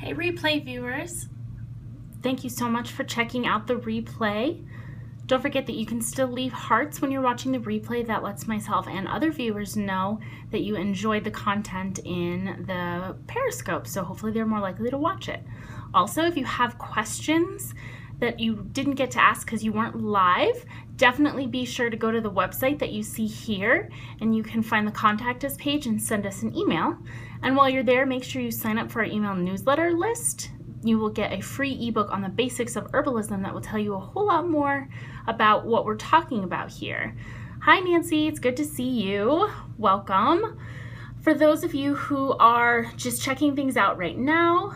Hey replay viewers, thank you so much for checking out the replay. Don't forget that you can still leave hearts when you're watching the replay. That lets myself and other viewers know that you enjoyed the content in the Periscope, so hopefully they're more likely to watch it. Also, if you have questions that you didn't get to ask because you weren't live, definitely be sure to go to the website that you see here, and you can find the Contact Us page and send us an email. And while you're there, make sure you sign up for our email newsletter list. You will get a free ebook on the basics of herbalism that will tell you a whole lot more about what we're talking about here. Hi Nancy, it's good to see you. Welcome. For those of you who are just checking things out right now,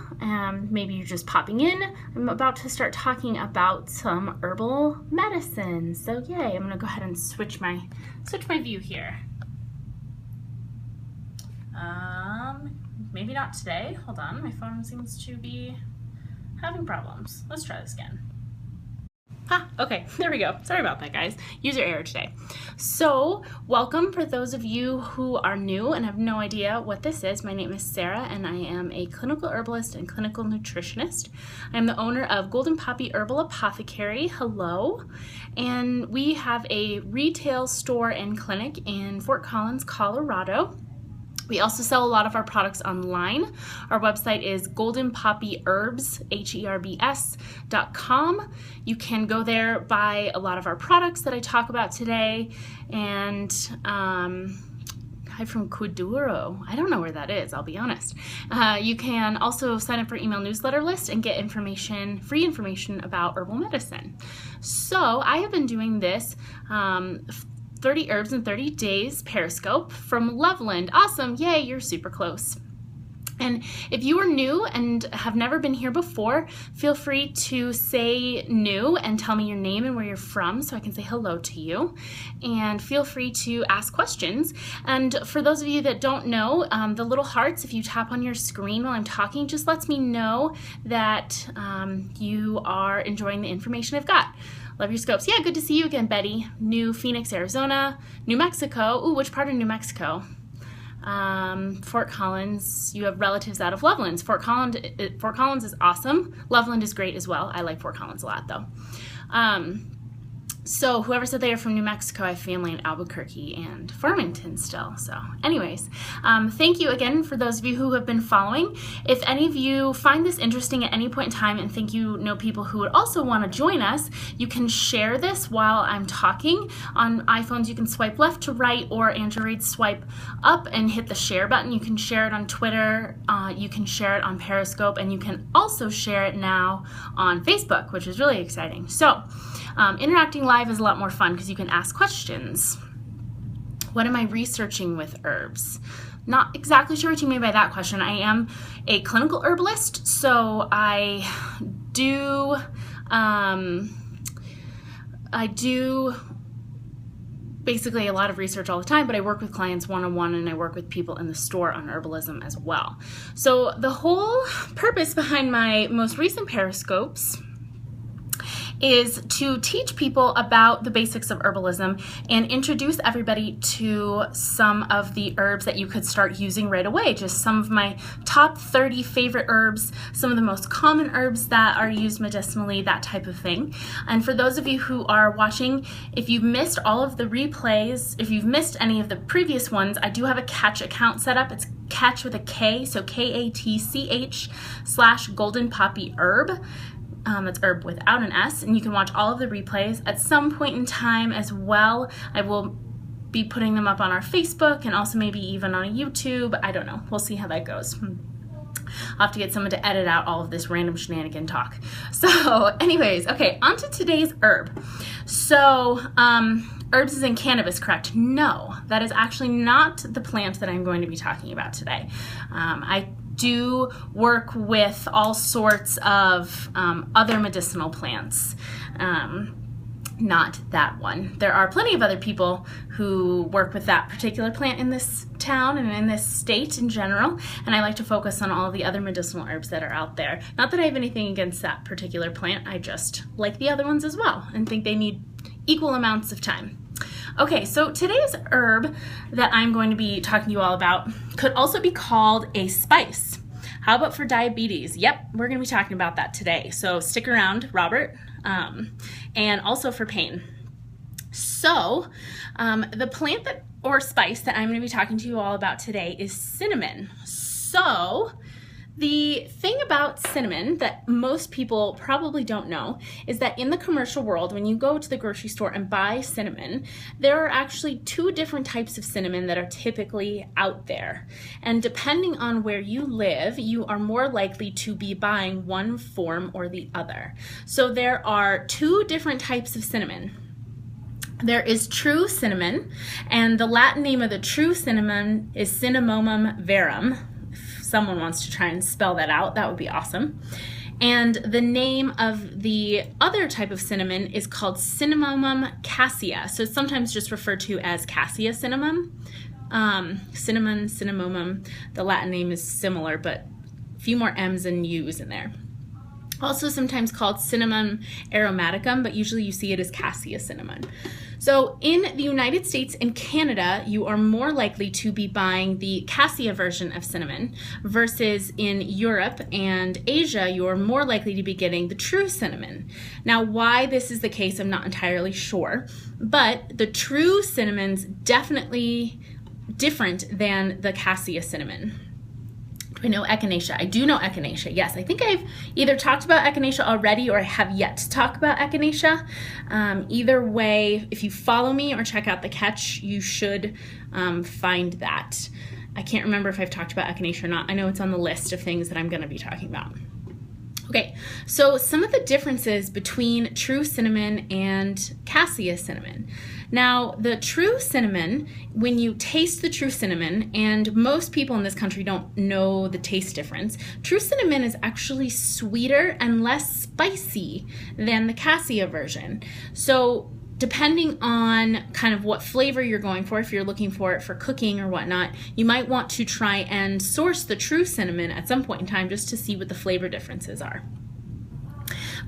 maybe you're just popping in, I'm about to start talking about some herbal medicine. So yay, I'm gonna go ahead and switch my view here. Maybe not today. Hold on, my phone seems to be having problems. Let's try this again. Okay, there we go. Sorry about that, guys. User error today. So, welcome for those of you who are new and have no idea what this is. My name is Sarah, and I am a clinical herbalist and clinical nutritionist. I'm the owner of Golden Poppy Herbal Apothecary. Hello. And we have a retail store and clinic in Fort Collins, Colorado. We also sell a lot of our products online. Our website is goldenpoppyherbs, herbs.com. You can go there, buy a lot of our products that I talk about today. And hi from Kuduro. I don't know where that is, I'll be honest. You can also sign up for email newsletter list and get information, free information about herbal medicine. So I have been doing this 30 Herbs in 30 Days Periscope from Loveland. Awesome, yay, you're super close. And if you are new and have never been here before, feel free to say new and tell me your name and where you're from so I can say hello to you. And feel free to ask questions. And for those of you that don't know, the little hearts, if you tap on your screen while I'm talking, just lets me know that you are enjoying the information I've got. Love your scopes. Yeah, good to see you again, Betty. New Phoenix, Arizona, New Mexico. Ooh, which part of New Mexico? Fort Collins. You have relatives out of Loveland. Fort Collins is awesome. Loveland is great as well. I like Fort Collins a lot, though. So whoever said they are from New Mexico, I have family in Albuquerque and Farmington still. So anyways, thank you again for those of you who have been following. If any of you find this interesting at any point in time and think you know people who would also want to join us, you can share this while I'm talking. On iPhones, you can swipe left to right, or Android swipe up and hit the share button. You can share it on Twitter, you can share it on Periscope, and you can also share it now on Facebook, which is really exciting. So interacting live is a lot more fun because you can ask questions. What am I researching with herbs? Not exactly sure what you mean by that question. I am a clinical herbalist, so I do basically a lot of research all the time, but I work with clients one-on-one, and I work with people in the store on herbalism as well. So the whole purpose behind my most recent Periscopes is to teach people about the basics of herbalism and introduce everybody to some of the herbs that you could start using right away. Just some of my top 30 favorite herbs, some of the most common herbs that are used medicinally, that type of thing. And for those of you who are watching, if you've missed all of the replays, if you've missed any of the previous ones, I do have a Catch account set up. It's Catch with a K, so KATCH/Golden Poppy Herb. It's herb without an S, and you can watch all of the replays. At some point in time as well, I will be putting them up on our Facebook and also maybe even on YouTube. I don't know. We'll see how that goes. I'll have to get someone to edit out all of this random shenanigan talk. So anyways, okay, on to today's herb. So herbs is in cannabis, correct? No, that is actually not the plant that I'm going to be talking about today. I do work with all sorts of other medicinal plants, not that one. There are plenty of other people who work with that particular plant in this town and in this state in general, and I like to focus on all of the other medicinal herbs that are out there. Not that I have anything against that particular plant, I just like the other ones as well and think they need equal amounts of time. Okay, so today's herb that I'm going to be talking to you all about could also be called a spice. How about for diabetes? Yep, we're going to be talking about that today. So stick around, Robert, and also for pain. So the plant or spice that I'm going to be talking to you all about today is cinnamon. So the thing about cinnamon that most people probably don't know is that in the commercial world, when you go to the grocery store and buy cinnamon, there are actually 2 different types of cinnamon that are typically out there. And depending on where you live, you are more likely to be buying one form or the other. So there are 2 different types of cinnamon. There is true cinnamon, and the Latin name of the true cinnamon is Cinnamomum verum. Someone wants to try and spell that out, that would be awesome. And the name of the other type of cinnamon is called Cinnamomum cassia. So it's sometimes just referred to as cassia cinnamon. Cinnamon, cinnamomum, the Latin name is similar, but a few more M's and U's in there. Also sometimes called cinnamon aromaticum, but usually you see it as cassia cinnamon. So in the United States and Canada, you are more likely to be buying the cassia version of cinnamon versus in Europe and Asia, you are more likely to be getting the true cinnamon. Now, why this is the case, I'm not entirely sure, but the true cinnamon's definitely different than the cassia cinnamon. Do I know echinacea? I do know echinacea, yes. I think I've either talked about echinacea already or I have yet to talk about echinacea. Either way, if you follow me or check out the catch, you should find that. I can't remember if I've talked about echinacea or not. I know it's on the list of things that I'm going to be talking about. Okay, so some of the differences between true cinnamon and cassia cinnamon. Now, the true cinnamon, when you taste the true cinnamon, and most people in this country don't know the taste difference, true cinnamon is actually sweeter and less spicy than the cassia version. So depending on kind of what flavor you're going for, if you're looking for it for cooking or whatnot, you might want to try and source the true cinnamon at some point in time just to see what the flavor differences are.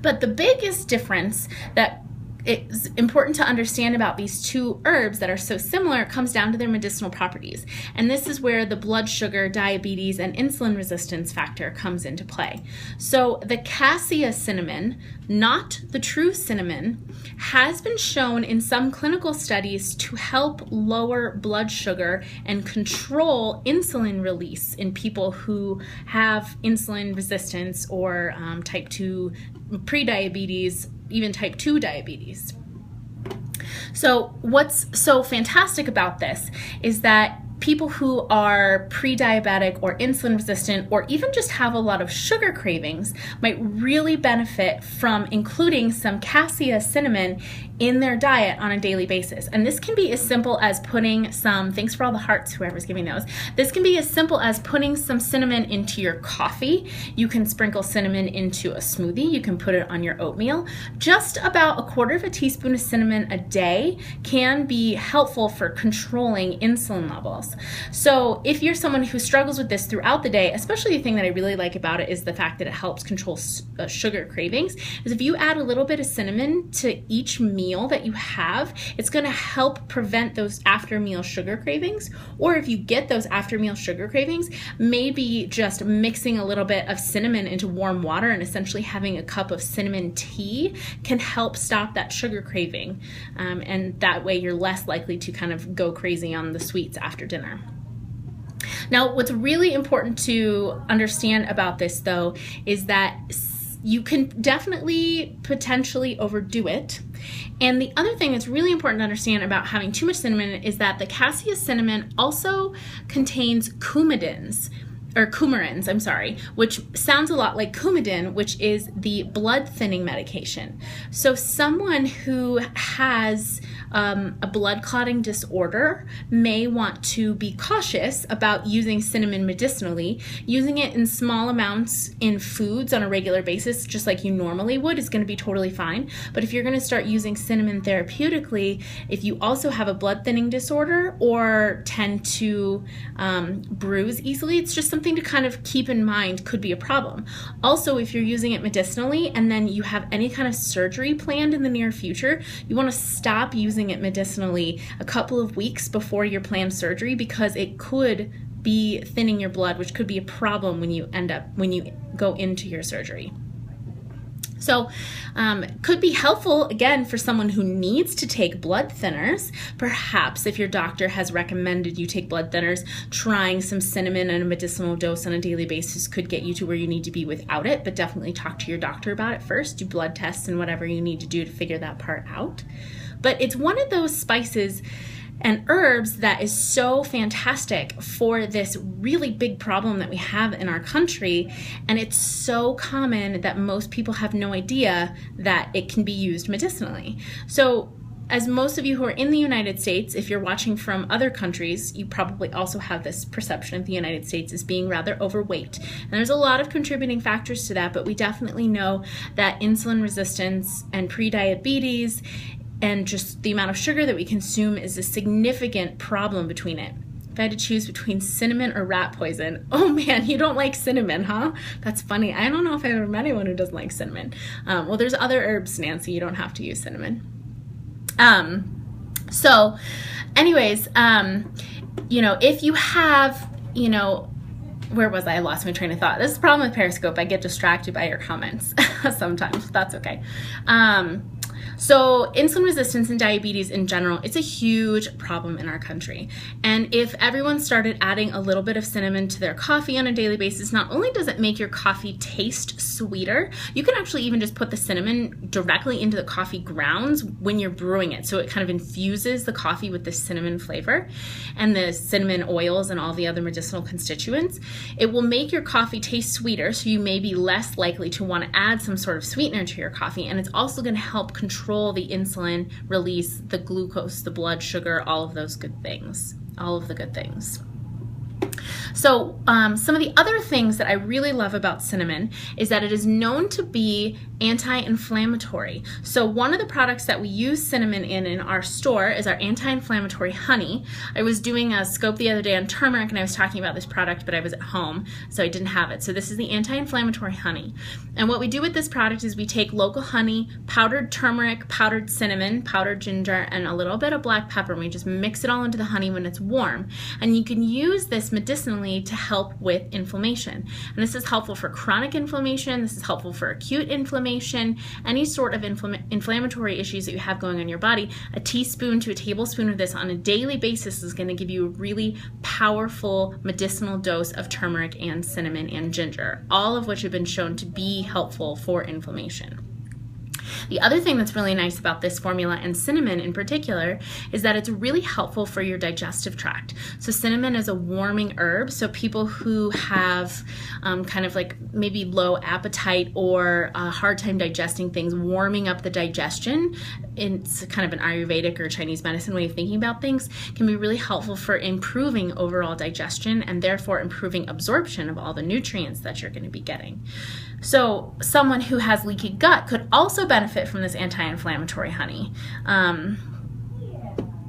But the biggest difference that it's important to understand about these 2 herbs that are so similar comes down to their medicinal properties. And this is where the blood sugar, diabetes, and insulin resistance factor comes into play. So the cassia cinnamon, not the true cinnamon, has been shown in some clinical studies to help lower blood sugar and control insulin release in people who have insulin resistance or type 2 prediabetes, even type 2 diabetes. So what's so fantastic about this is that people who are pre-diabetic or insulin resistant or even just have a lot of sugar cravings might really benefit from including some cassia cinnamon in their diet on a daily basis. And this can be as simple as putting some, thanks for all the hearts, whoever's giving those. This can be as simple as putting some cinnamon into your coffee. You can sprinkle cinnamon into a smoothie. You can put it on your oatmeal. Just about a 1/4 teaspoon of cinnamon a day can be helpful for controlling insulin levels. So if you're someone who struggles with this throughout the day, especially the thing that I really like about it is the fact that it helps control sugar cravings, is if you add a little bit of cinnamon to each meal that you have, it's going to help prevent those after meal sugar cravings. Or if you get those after meal sugar cravings, maybe just mixing a little bit of cinnamon into warm water and essentially having a cup of cinnamon tea can help stop that sugar craving. And that way you're less likely to kind of go crazy on the sweets after dinner. Now, what's really important to understand about this, though, is that you can definitely potentially overdo it. And the other thing that's really important to understand about having too much cinnamon is that the cassia cinnamon also contains coumarins, which sounds a lot like Coumadin, which is the blood thinning medication. So someone who has a blood clotting disorder may want to be cautious about using cinnamon medicinally. Using it in small amounts in foods on a regular basis, just like you normally would, is going to be totally fine. But if you're going to start using cinnamon therapeutically, if you also have a blood thinning disorder or tend to bruise easily, it's just something to kind of keep in mind could be a problem. Also, if you're using it medicinally and then you have any kind of surgery planned in the near future, you want to stop using it medicinally a couple of weeks before your planned surgery because it could be thinning your blood, which could be a problem when you go into your surgery. So could be helpful, again, for someone who needs to take blood thinners. Perhaps if your doctor has recommended you take blood thinners, trying some cinnamon and a medicinal dose on a daily basis could get you to where you need to be without it, but definitely talk to your doctor about it first. Do blood tests and whatever you need to do to figure that part out. But it's one of those spices and herbs that is so fantastic for this really big problem that we have in our country, and it's so common that most people have no idea that it can be used medicinally. So as most of you who are in the United States, if you're watching from other countries, you probably also have this perception of the United States as being rather overweight. And there's a lot of contributing factors to that, but we definitely know that insulin resistance and prediabetes and just the amount of sugar that we consume is a significant problem between it. If I had to choose between cinnamon or rat poison, oh man, you don't like cinnamon, huh? That's funny. I don't know if I've ever met anyone who doesn't like cinnamon. Well, there's other herbs, Nancy. You don't have to use cinnamon. So anyways, if you have, where was I? I lost my train of thought. This is the problem with Periscope. I get distracted by your comments sometimes. That's okay. So insulin resistance and diabetes in general, it's a huge problem in our country. And if everyone started adding a little bit of cinnamon to their coffee on a daily basis, not only does it make your coffee taste sweeter, you can actually even just put the cinnamon directly into the coffee grounds when you're brewing it. So it kind of infuses the coffee with the cinnamon flavor and the cinnamon oils and all the other medicinal constituents. It will make your coffee taste sweeter, so you may be less likely to want to add some sort of sweetener to your coffee. And it's also going to help control the insulin release, the glucose, the blood sugar, all of those good things, all of the good things. So some of the other things that I really love about cinnamon is that it is known to be anti-inflammatory. So one of the products that we use cinnamon in our store is our anti-inflammatory honey. I was doing a scope the other day on turmeric and I was talking about this product, but I was at home, so I didn't have it. So this is the anti-inflammatory honey. And what we do with this product is we take local honey, powdered turmeric, powdered cinnamon, powdered ginger, and a little bit of black pepper, and we just mix it all into the honey when it's warm. And you can use this medicinally to help with inflammation. And this is helpful for chronic inflammation, this is helpful for acute inflammation, any sort of inflammatory issues that you have going on in your body. A teaspoon to a tablespoon of this on a daily basis is going to give you a really powerful medicinal dose of turmeric and cinnamon and ginger, all of which have been shown to be helpful for inflammation. The other thing that's really nice about this formula, and cinnamon in particular, is that it's really helpful for your digestive tract. So cinnamon is a warming herb, so people who have kind of like maybe low appetite or a hard time digesting things, warming up the digestion, it's kind of an Ayurvedic or Chinese medicine way of thinking about things, can be really helpful for improving overall digestion and therefore improving absorption of all the nutrients that you're going to be getting. So someone who has leaky gut could also benefit from this anti-inflammatory honey.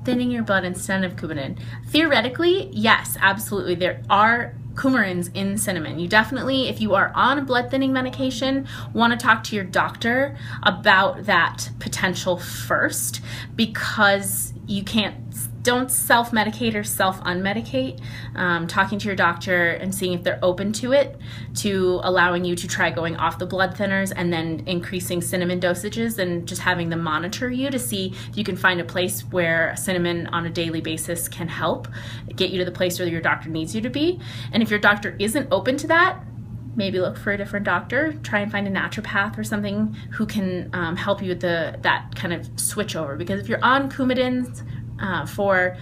Thinning your blood instead of coumarin. Theoretically, yes, absolutely. There are coumarins in cinnamon. You definitely, if you are on a blood thinning medication, want to talk to your doctor about that potential first, because you don't self-medicate or self-unmedicate. Talking to your doctor and seeing if they're open to it, to allowing you to try going off the blood thinners and then increasing cinnamon dosages, and just having them monitor you to see if you can find a place where cinnamon on a daily basis can help get you to the place where your doctor needs you to be. And if your doctor isn't open to that, maybe look for a different doctor. Try and find a naturopath or something who can help you with that kind of switch over. Because if you're on coumadins for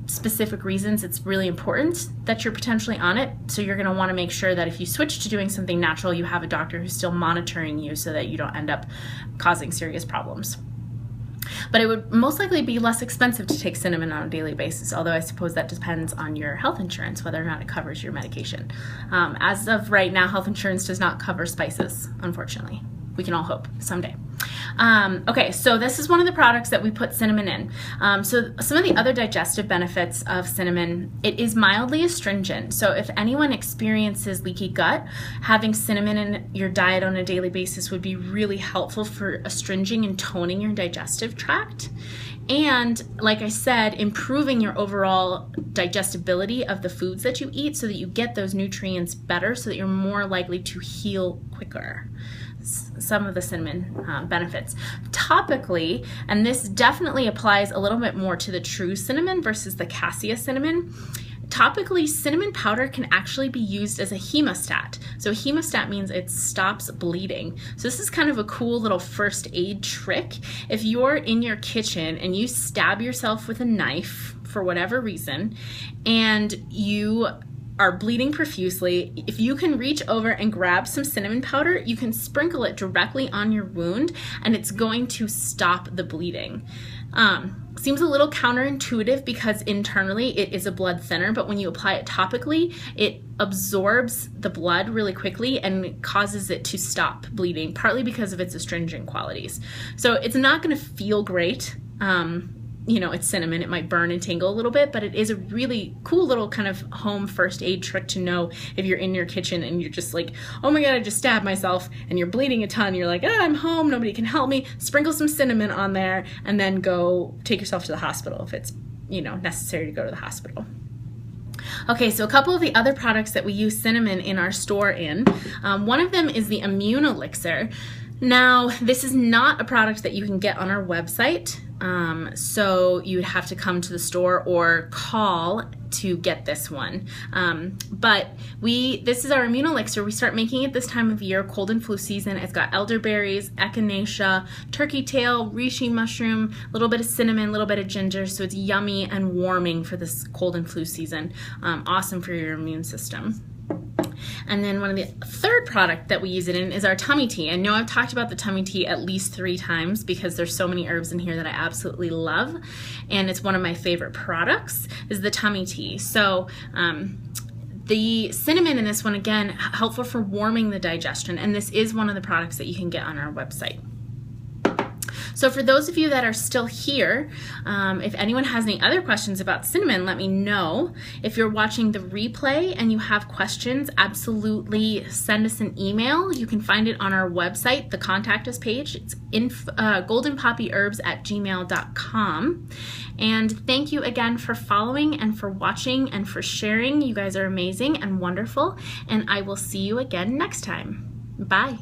specific reasons, it's really important that you're potentially on it. So you're going to want to make sure that if you switch to doing something natural, you have a doctor who's still monitoring you so that you don't end up causing serious problems. But it would most likely be less expensive to take cinnamon on a daily basis, although I suppose that depends on your health insurance, whether or not it covers your medication. As of right now, health insurance does not cover spices, unfortunately. We can all hope someday. Okay, so this is one of the products that we put cinnamon in. So some of the other digestive benefits of cinnamon, it is mildly astringent. So if anyone experiences leaky gut, having cinnamon in your diet on a daily basis would be really helpful for astringing and toning your digestive tract. And like I said, improving your overall digestibility of the foods that you eat so that you get those nutrients better, so that you're more likely to heal quicker. Some of the cinnamon benefits. Topically, and this definitely applies a little bit more to the true cinnamon versus the cassia cinnamon, topically, cinnamon powder can actually be used as a hemostat. So a hemostat means it stops bleeding. So this is kind of a cool little first aid trick. If you're in your kitchen and you stab yourself with a knife for whatever reason, and you are bleeding profusely, if you can reach over and grab some cinnamon powder, you can sprinkle it directly on your wound and it's going to stop the bleeding. Seems a little counterintuitive because internally it is a blood thinner, but when you apply it topically, it absorbs the blood really quickly and causes it to stop bleeding, partly because of its astringent qualities. So it's not going to feel great. You know, it's cinnamon, it might burn and tingle a little bit, but it is a really cool little kind of home first aid trick to know if you're in your kitchen and you're just like, oh my God, I just stabbed myself, and you're bleeding a ton. You're like, I'm home, nobody can help me. Sprinkle some cinnamon on there and then go take yourself to the hospital if it's, you know, necessary to go to the hospital. Okay, so a couple of the other products that we use cinnamon in our store in, one of them is the Immune Elixir. Now, this is not a product that you can get on our website, so you would have to come to the store or call to get this one. But this is our Immune Elixir. We start making it this time of year, cold and flu season. It's got elderberries, echinacea, turkey tail, reishi mushroom, a little bit of cinnamon, a little bit of ginger, so it's yummy and warming for this cold and flu season. Awesome for your immune system. And then one of the third product that we use it in is our tummy tea. I know I've talked about the tummy tea at least 3 times because there's so many herbs in here that I absolutely love, and it's one of my favorite products is the tummy tea. So the cinnamon in this one, again, helpful for warming the digestion, and this is one of the products that you can get on our website. So for those of you that are still here, if anyone has any other questions about cinnamon, let me know. If you're watching the replay and you have questions, absolutely send us an email. You can find it on our website, the Contact Us page. It's goldenpoppyherbs@gmail.com. And thank you again for following and for watching and for sharing. You guys are amazing and wonderful, and I will see you again next time. Bye.